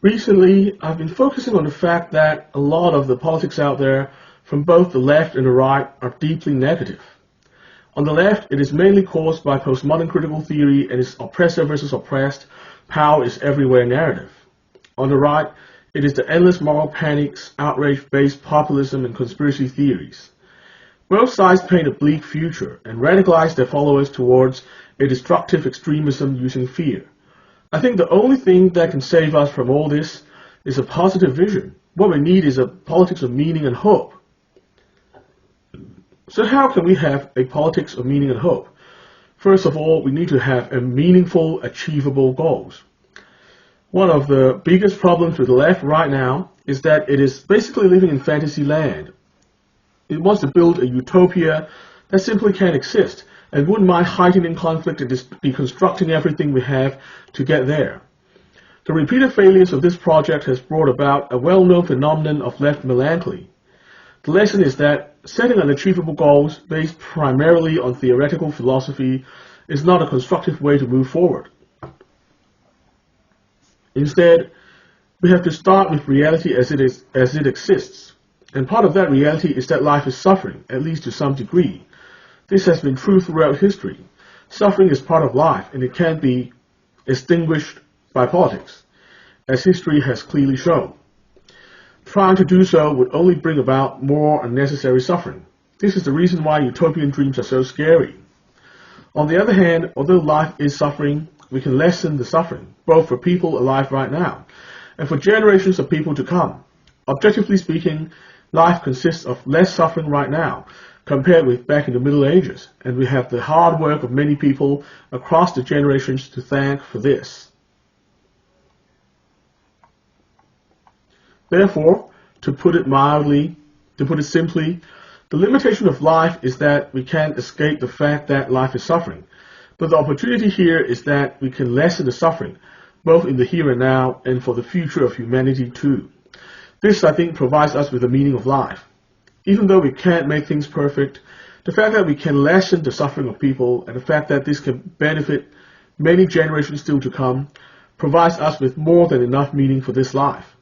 Recently, I've been focusing on the fact that a lot of the politics out there from both the left and the right are deeply negative. On the left, it is mainly caused by postmodern critical theory and its oppressor versus oppressed, power is everywhere narrative. On the right, it is the endless moral panics, outrage-based populism, and conspiracy theories. Both sides paint a bleak future and radicalize their followers towards a destructive extremism using fear. I think the only thing that can save us from all this is a positive vision. What we need is a politics of meaning and hope. So how can we have a politics of meaning and hope? First of all, we need to have a meaningful, achievable goals. One of the biggest problems with the left right now is that it is basically living in fantasy land. It wants to build a utopia that simply can't exist, and wouldn't mind heightening conflict and deconstructing everything we have to get there. The repeated failures of this project has brought about a well-known phenomenon of left melancholy. The lesson is that setting unachievable goals based primarily on theoretical philosophy is not a constructive way to move forward. Instead, we have to start with reality as it exists. And part of that reality is that life is suffering, at least to some degree. This has been true throughout history. Suffering is part of life, and it can't be extinguished by politics, as history has clearly shown. Trying to do so would only bring about more unnecessary suffering. This is the reason why utopian dreams are so scary. On the other hand, although life is suffering, we can lessen the suffering, both for people alive right now, and for generations of people to come. Objectively speaking, life consists of less suffering right now, compared with back in the Middle Ages, and we have the hard work of many people across the generations to thank for this. Therefore, to put it simply, the limitation of life is that we can't escape the fact that life is suffering, but the opportunity here is that we can lessen the suffering, both in the here and now and for the future of humanity too. This, I think, provides us with the meaning of life. Even though we can't make things perfect, the fact that we can lessen the suffering of people and the fact that this can benefit many generations still to come provides us with more than enough meaning for this life.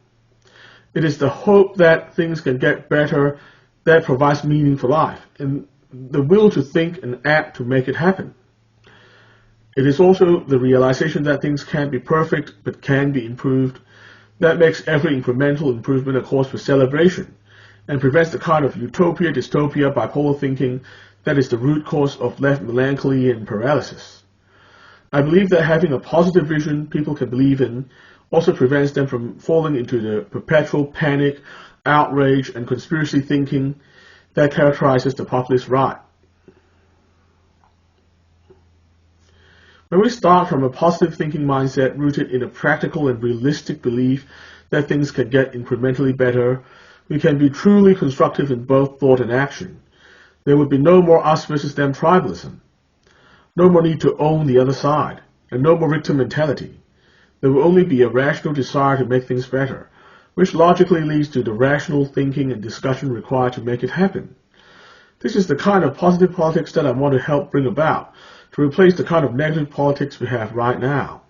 It is the hope that things can get better that provides meaning for life, and the will to think and act to make it happen. It is also the realization that things can't be perfect but can be improved that makes every incremental improvement a cause for celebration, and prevents the kind of utopia, dystopia, bipolar thinking that is the root cause of left melancholy and paralysis. I believe that having a positive vision people can believe in also prevents them from falling into the perpetual panic, outrage, and conspiracy thinking that characterizes the populist right. When we start from a positive thinking mindset rooted in a practical and realistic belief that things can get incrementally better, we can be truly constructive in both thought and action. There would be no more us versus them tribalism, no more need to own the other side, and no more victim mentality. There will only be a rational desire to make things better, which logically leads to the rational thinking and discussion required to make it happen. This is the kind of positive politics that I want to help bring about, to replace the kind of negative politics we have right now.